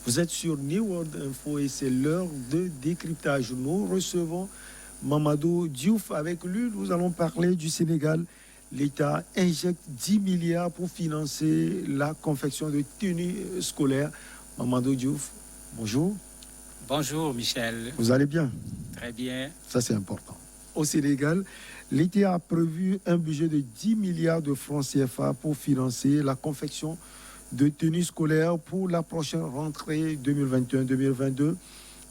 Vous êtes sur New World Info et c'est l'heure de décryptage. Nous recevons Mamadou Diouf. Avec lui, nous allons parler du Sénégal. L'État injecte 10 milliards pour financer la confection de tenues scolaires. Mamadou Diouf, bonjour. Bonjour Michel. Vous allez bien? Très bien. Ça, c'est important. Au Sénégal, l'État a prévu un budget de 10 milliards de francs CFA pour financer la confection de tenues scolaires pour la prochaine rentrée 2021-2022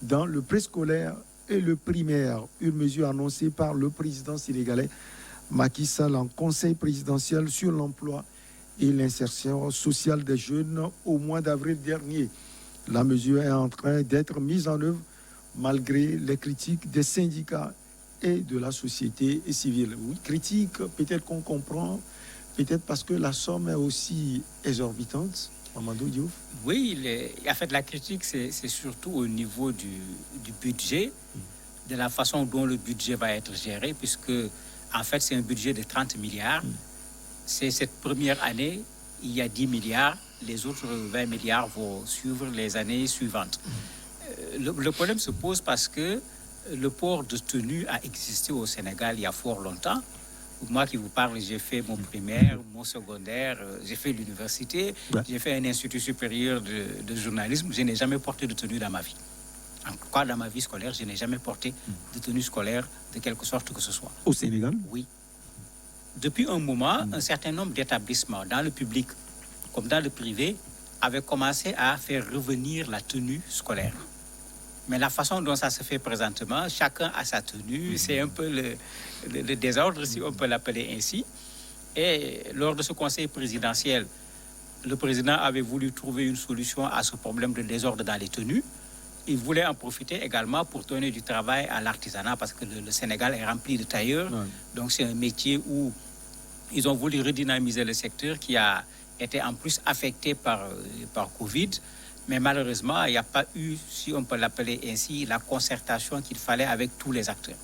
dans le préscolaire et le primaire. Une mesure annoncée par le président sénégalais Macky Sall en conseil présidentiel sur l'emploi et l'insertion sociale des jeunes au mois d'avril dernier. La mesure est en train d'être mise en œuvre malgré les critiques des syndicats et de la société civile. Oui, critiques, peut-être qu'on comprend, peut-être parce que la somme est aussi exorbitante. Mamadou Diouf. Oui, en fait, la critique, c'est surtout au niveau du budget, de la façon dont le budget va être géré, puisque, en fait, c'est un budget de 30 milliards. C'est cette première année, il y a 10 milliards. Les autres 20 milliards vont suivre les années suivantes. Le problème se pose parce que le port de tenue a existé au Sénégal il y a fort longtemps. Moi qui vous parle, j'ai fait mon primaire, mon secondaire, j'ai fait l'université, j'ai fait un institut supérieur de journalisme. Je n'ai jamais porté de tenue dans ma vie. En tout cas, dans ma vie scolaire, je n'ai jamais porté de tenue scolaire de quelque sorte que ce soit. Au Sénégal? Oui. Depuis un moment, un certain nombre d'établissements, dans le public comme dans le privé, avaient commencé à faire revenir la tenue scolaire. Mais la façon dont ça se fait présentement, chacun a sa tenue, c'est un peu le désordre, si on peut l'appeler ainsi. Et lors de ce conseil présidentiel, le président avait voulu trouver une solution à ce problème de désordre dans les tenues. Il voulait en profiter également pour donner du travail à l'artisanat, parce que le Sénégal est rempli de tailleurs. Ouais. Donc c'est un métier où ils ont voulu redynamiser le secteur qui a été en plus affecté par Covid. Mais malheureusement, il n'y a pas eu, si on peut l'appeler ainsi, la concertation qu'il fallait avec tous les acteurs.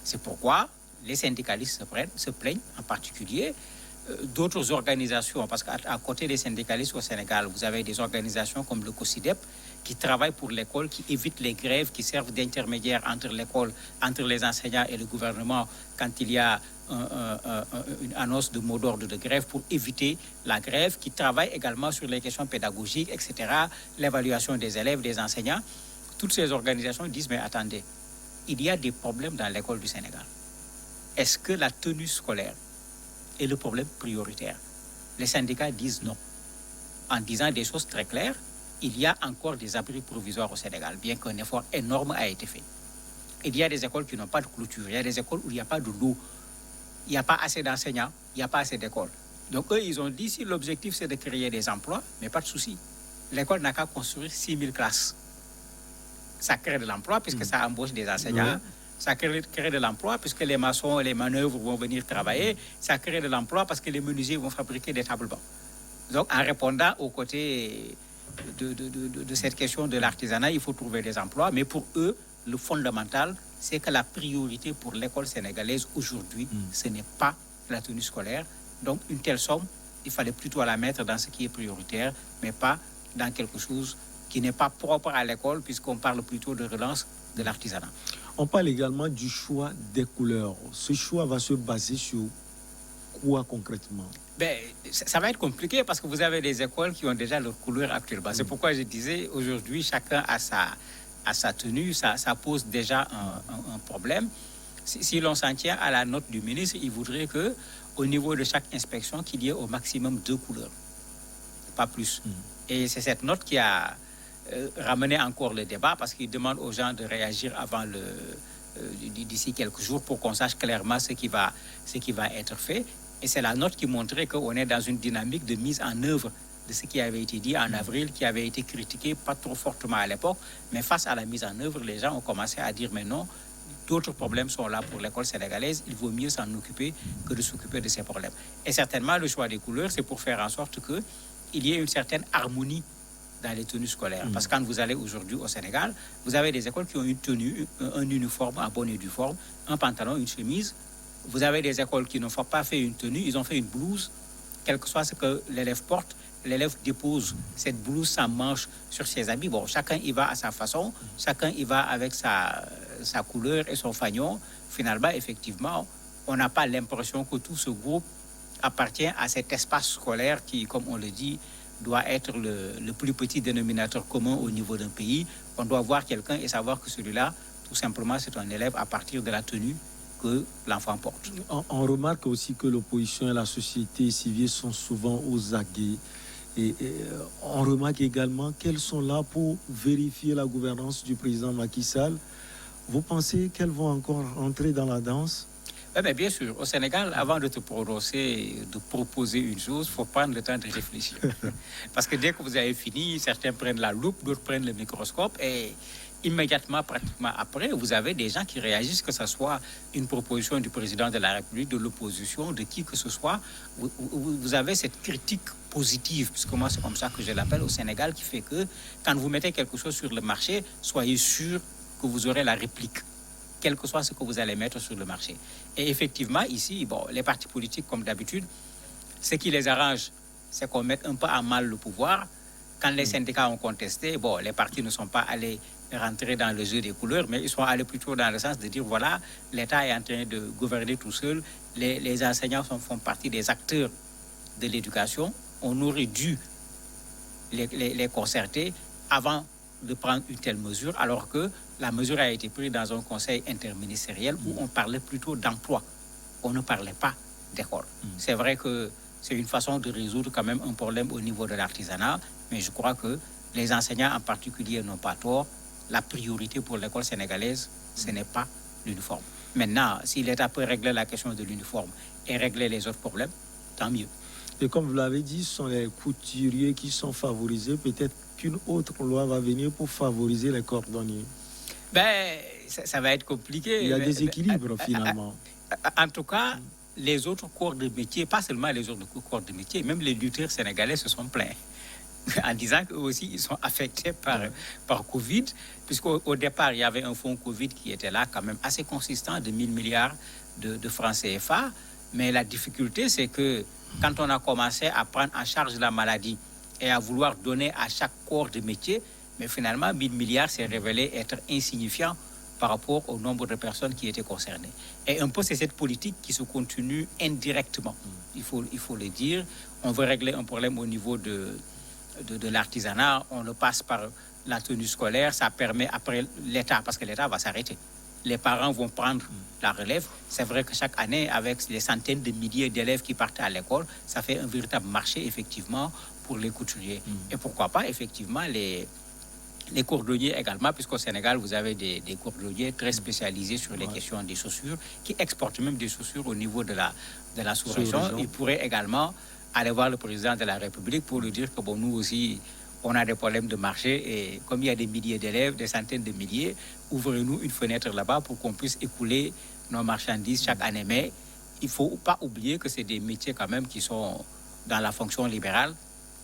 C'est pourquoi les syndicalistes se plaignent en particulier. D'autres organisations, parce qu'à côté des syndicalistes au Sénégal, vous avez des organisations comme le COSIDEP qui travaillent pour l'école, qui évitent les grèves, qui servent d'intermédiaire entre l'école, entre les enseignants et le gouvernement quand il y a une annonce de mot d'ordre de grève pour éviter la grève, qui travaillent également sur les questions pédagogiques, etc., l'évaluation des élèves, des enseignants. Toutes ces organisations disent, mais attendez, il y a des problèmes dans l'école du Sénégal. Est-ce que la tenue scolaire est le problème prioritaire? Les syndicats disent non. En disant des choses très claires, il y a encore des abris provisoires au Sénégal, bien qu'un effort énorme a été fait. Il y a des écoles qui n'ont pas de clôture, il y a des écoles où il n'y a pas de l'eau, il n'y a pas assez d'enseignants, il n'y a pas assez d'écoles. Donc eux, ils ont dit, si l'objectif c'est de créer des emplois, mais pas de souci. L'école n'a qu'à construire 6000 classes. Ça crée de l'emploi puisque ça embauche des enseignants. Ça crée de l'emploi puisque les maçons et les manœuvres vont venir travailler. Ça crée de l'emploi parce que les menuisiers vont fabriquer des tables bancs. Donc, en répondant aux côtés de cette question de l'artisanat, il faut trouver des emplois. Mais pour eux, le fondamental, c'est que la priorité pour l'école sénégalaise aujourd'hui, ce n'est pas la tenue scolaire. Donc, une telle somme, il fallait plutôt la mettre dans ce qui est prioritaire, mais pas dans quelque chose qui n'est pas propre à l'école, puisqu'on parle plutôt de relance de l'artisanat. On parle également du choix des couleurs. Ce choix va se baser sur quoi concrètement? Ça va être compliqué parce que vous avez des écoles qui ont déjà leur couleur actuellement. C'est pourquoi je disais, aujourd'hui, chacun a sa tenue. Ça pose déjà un problème. Si l'on s'en tient à la note du ministre, il voudrait qu'au niveau de chaque inspection, qu'il y ait au maximum 2 couleurs. Pas plus. Et c'est cette note qui a ramené encore le débat parce qu'il demande aux gens de réagir avant d'ici quelques jours pour qu'on sache clairement ce qui va être fait. Et c'est la note qui montrait qu'on est dans une dynamique de mise en œuvre de ce qui avait été dit en avril, qui avait été critiqué, pas trop fortement à l'époque, mais face à la mise en œuvre, les gens ont commencé à dire mais non, d'autres problèmes sont là pour l'école sénégalaise, il vaut mieux s'en occuper que de s'occuper de ces problèmes. Et certainement, le choix des couleurs, c'est pour faire en sorte qu'il y ait une certaine harmonie dans les tenues scolaires. Parce que quand vous allez aujourd'hui au Sénégal, vous avez des écoles qui ont une tenue, un uniforme en bonne et due forme, un pantalon, une chemise. Vous avez des écoles qui n'ont pas fait une tenue, ils ont fait une blouse, quel que soit ce que l'élève porte. l'élève dépose cette blouse sans manche sur ses habits. Bon, chacun y va à sa façon, chacun y va avec sa couleur et son fanion. Finalement, effectivement, on n'a pas l'impression que tout ce groupe appartient à cet espace scolaire qui, comme on le dit, doit être le plus petit dénominateur commun au niveau d'un pays. On doit voir quelqu'un et savoir que celui-là, tout simplement, c'est un élève à partir de la tenue que l'enfant porte. On remarque aussi que l'opposition et la société civile sont souvent aux aguets. Et on remarque également qu'elles sont là pour vérifier la gouvernance du président Macky Sall. Vous pensez qu'elles vont encore entrer dans la danse? Mais bien sûr, au Sénégal, avant de te prononcer, de proposer une chose, il faut prendre le temps de réfléchir. Parce que dès que vous avez fini, certains prennent la loupe, d'autres prennent le microscope et immédiatement, pratiquement après, vous avez des gens qui réagissent, que ce soit une proposition du président de la République, de l'opposition, de qui que ce soit. Vous avez cette critique positive, puisque moi c'est comme ça que je l'appelle au Sénégal, qui fait que quand vous mettez quelque chose sur le marché, soyez sûr que vous aurez la réplique, quel que soit ce que vous allez mettre sur le marché. Et effectivement, ici, bon, les partis politiques, comme d'habitude, ce qui les arrange, c'est qu'on mette un peu à mal le pouvoir. Quand les syndicats ont contesté, bon, les partis ne sont pas allés rentrer dans le jeu des couleurs, mais ils sont allés plutôt dans le sens de dire, voilà, l'État est en train de gouverner tout seul, les enseignants font partie des acteurs de l'éducation, on aurait dû les concerter avant de prendre une telle mesure, alors que la mesure a été prise dans un conseil interministériel où on parlait plutôt d'emploi. On ne parlait pas d'école. C'est vrai que c'est une façon de résoudre quand même un problème au niveau de l'artisanat, mais je crois que les enseignants en particulier n'ont pas tort. La priorité pour l'école sénégalaise, ce n'est pas l'uniforme. Maintenant, si l'État peut régler la question de l'uniforme et régler les autres problèmes, tant mieux. Et comme vous l'avez dit, ce sont les couturiers qui sont favorisés. Peut-être qu'une autre loi va venir pour favoriser les cordonniers. Ben, ça va être compliqué. Il y a des équilibres finalement. En tout cas, les autres corps de métier, pas seulement les autres corps de métier, même les lutteurs sénégalais se sont plaints en disant qu'eux aussi, ils sont affectés par Covid, puisqu'au départ, il y avait un fonds Covid qui était là, quand même assez consistant, de 1000 milliards de francs CFA. Mais la difficulté, c'est que quand on a commencé à prendre en charge la maladie et à vouloir donner à chaque corps de métier, mais finalement, 1000 milliards s'est révélé être insignifiant par rapport au nombre de personnes qui étaient concernées. Et un peu, c'est cette politique qui se continue indirectement. Il faut le dire. On veut régler un problème au niveau de l'artisanat. On le passe par la tenue scolaire. Ça permet après l'État, parce que l'État va s'arrêter. Les parents vont prendre la relève. C'est vrai que chaque année, avec les centaines de milliers d'élèves qui partent à l'école, ça fait un véritable marché, effectivement, pour les couturiers. Et pourquoi pas, effectivement, les cordonniers également, puisqu'au Sénégal, vous avez des cordonniers très spécialisés sur les questions des chaussures, qui exportent même des chaussures au niveau de la sous-région. Ils pourraient également aller voir le président de la République pour lui dire que bon, nous aussi, on a des problèmes de marché et comme il y a des milliers d'élèves, des centaines de milliers, ouvrez-nous une fenêtre là-bas pour qu'on puisse écouler nos marchandises chaque année. Mais il ne faut pas oublier que c'est des métiers quand même qui sont dans la fonction libérale.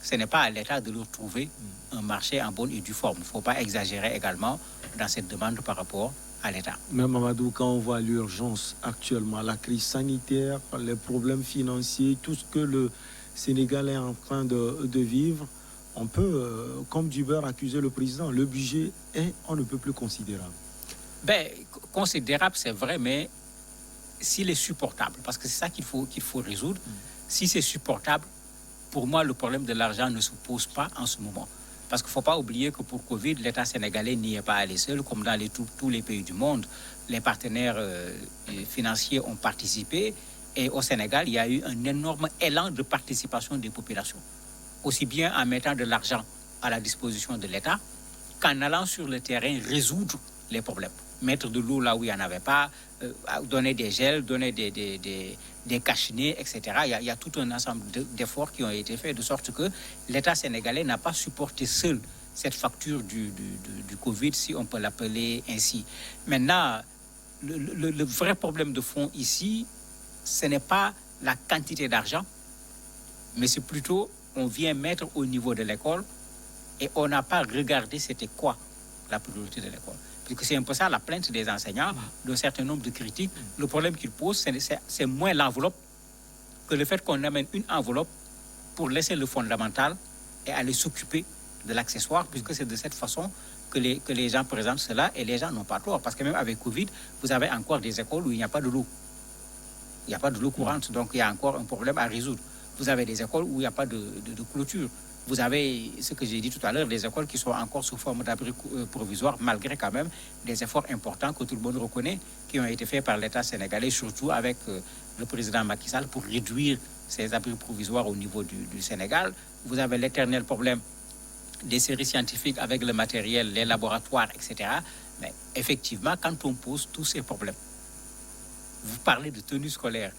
Ce n'est pas à l'État de leur trouver un marché en bonne et due forme. Il ne faut pas exagérer également dans cette demande par rapport à l'État. Mais Mamadou, quand on voit l'urgence actuellement, la crise sanitaire, les problèmes financiers, tout ce que le Sénégal est en train de vivre, on peut, comme du beurre, accuser le président. Le budget est, on ne peut plus considérable. Ben, considérable, c'est vrai, mais s'il est supportable, parce que c'est ça qu'il faut résoudre, si c'est supportable, pour moi, le problème de l'argent ne se pose pas en ce moment. Parce qu'il ne faut pas oublier que pour Covid, l'État sénégalais n'y est pas allé seul, comme dans tous les pays du monde. Les partenaires financiers ont participé. Et au Sénégal, il y a eu un énorme élan de participation des populations. Aussi bien en mettant de l'argent à la disposition de l'État qu'en allant sur le terrain résoudre les problèmes. Mettre de l'eau là où il n'y en avait pas, donner des gels, donner des cache-nez, etc. Il y a tout un ensemble d'efforts qui ont été faits, de sorte que l'État sénégalais n'a pas supporté seul cette facture du Covid, si on peut l'appeler ainsi. Maintenant, le vrai problème de fond ici, ce n'est pas la quantité d'argent, mais c'est plutôt, on vient mettre au niveau de l'école et on n'a pas regardé c'était quoi la priorité de l'école. Puisque c'est un peu ça la plainte des enseignants, d'un certain nombre de critiques. Le problème qu'ils posent, c'est moins l'enveloppe que le fait qu'on amène une enveloppe pour laisser le fondamental et aller s'occuper de l'accessoire, puisque c'est de cette façon que les gens présentent cela, et les gens n'ont pas tort, parce que même avec Covid, vous avez encore des écoles où il n'y a pas de l'eau. Il n'y a pas de l'eau courante, donc il y a encore un problème à résoudre. Vous avez des écoles où il n'y a pas de clôture. Vous avez, ce que j'ai dit tout à l'heure, des écoles qui sont encore sous forme d'abri provisoire, malgré quand même des efforts importants que tout le monde reconnaît, qui ont été faits par l'État sénégalais, surtout avec le président Macky Sall, pour réduire ces abris provisoires au niveau du Sénégal. Vous avez l'éternel problème des séries scientifiques avec le matériel, les laboratoires, etc. Mais effectivement, quand on pose tous ces problèmes, vous parlez de tenue scolaire,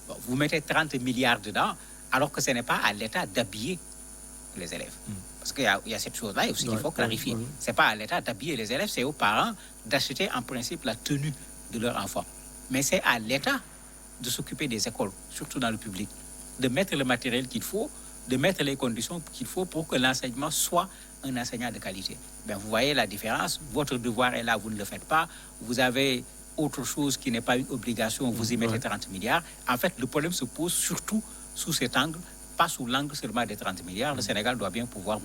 bon, vous mettez 30 milliards dedans, alors que ce n'est pas à l'État d'habiller les élèves. Parce qu'il y a cette chose-là aussi qu'il faut clarifier. Ce n'est pas à l'État d'habiller les élèves, c'est aux parents d'acheter en principe la tenue de leur enfant. Mais c'est à l'État de s'occuper des écoles, surtout dans le public, de mettre le matériel qu'il faut, de mettre les conditions qu'il faut pour que l'enseignement soit un enseignant de qualité. Ben, vous voyez la différence, votre devoir est là, vous ne le faites pas, vous avez autre chose qui n'est pas une obligation, vous y mettez 30 milliards. En fait, le problème se pose surtout sous cet angle, pas sous l'angle seulement des 30 milliards. Le Sénégal doit bien pouvoir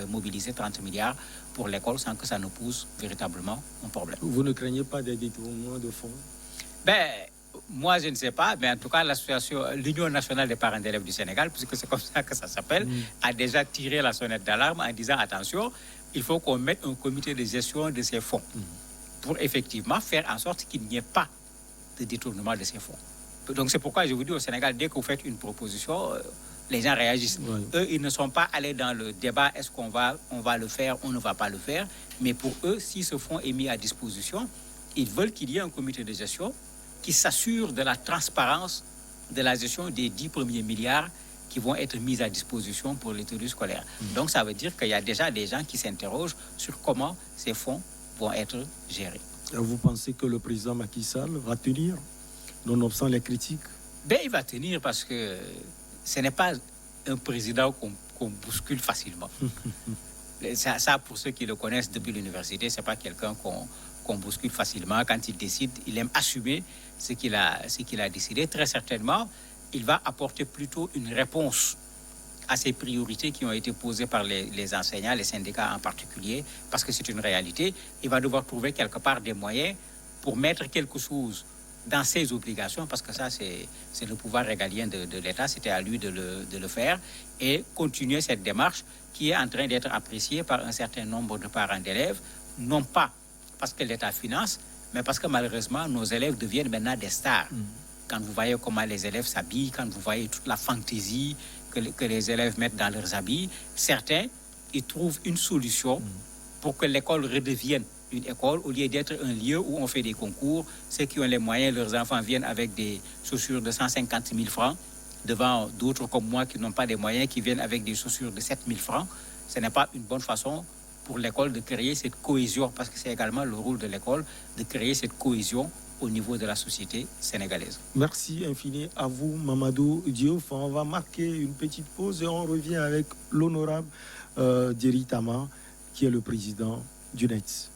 mobiliser 30 milliards pour l'école sans que ça ne pose véritablement un problème. Vous ne craignez pas des détournements de fonds? Ben, moi, je ne sais pas, mais en tout cas, l'association, l'Union nationale des parents d'élèves du Sénégal, puisque c'est comme ça que ça s'appelle, a déjà tiré la sonnette d'alarme en disant, attention, il faut qu'on mette un comité de gestion de ces fonds pour effectivement faire en sorte qu'il n'y ait pas de détournement de ces fonds. Donc c'est pourquoi je vous dis au Sénégal, dès que vous faites une proposition, les gens réagissent. Eux, ils ne sont pas allés dans le débat, est-ce qu'on va le faire, on ne va pas le faire. Mais pour eux, si ce fonds est mis à disposition, ils veulent qu'il y ait un comité de gestion qui s'assure de la transparence de la gestion des 10 premiers milliards qui vont être mis à disposition pour les tenues scolaires. Donc ça veut dire qu'il y a déjà des gens qui s'interrogent sur comment ces fonds vont être gérés. Vous pensez que le président Macky Sall va tenir, nonobstant les critiques? Ben, il va tenir parce que ce n'est pas un président qu'on bouscule facilement. Ça, pour ceux qui le connaissent depuis l'université, ce n'est pas quelqu'un qu'on bouscule facilement. Quand il décide, il aime assumer ce qu'il a décidé. Très certainement, il va apporter plutôt une réponse à ces priorités qui ont été posées par les enseignants, les syndicats en particulier, parce que c'est une réalité. Il va devoir trouver quelque part des moyens pour mettre quelque chose dans ses obligations, parce que ça, c'est le pouvoir régalien de l'État, c'était à lui de le faire, et continuer cette démarche qui est en train d'être appréciée par un certain nombre de parents d'élèves, non pas parce que l'État finance, mais parce que malheureusement, nos élèves deviennent maintenant des stars. Quand vous voyez comment les élèves s'habillent, quand vous voyez toute la fantaisie que les élèves mettent dans leurs habits, certains, ils trouvent une solution pour que l'école redevienne une école, au lieu d'être un lieu où on fait des concours. Ceux qui ont les moyens, leurs enfants viennent avec des chaussures de 150 000 francs, devant d'autres comme moi qui n'ont pas les moyens, qui viennent avec des chaussures de 7 000 francs. Ce n'est pas une bonne façon pour l'école de créer cette cohésion, parce que c'est également le rôle de l'école de créer cette cohésion au niveau de la société sénégalaise. Merci infini à vous, Mamadou Diouf. On va marquer une petite pause et on revient avec l'honorable Djeri Tama, qui est le président du NETS.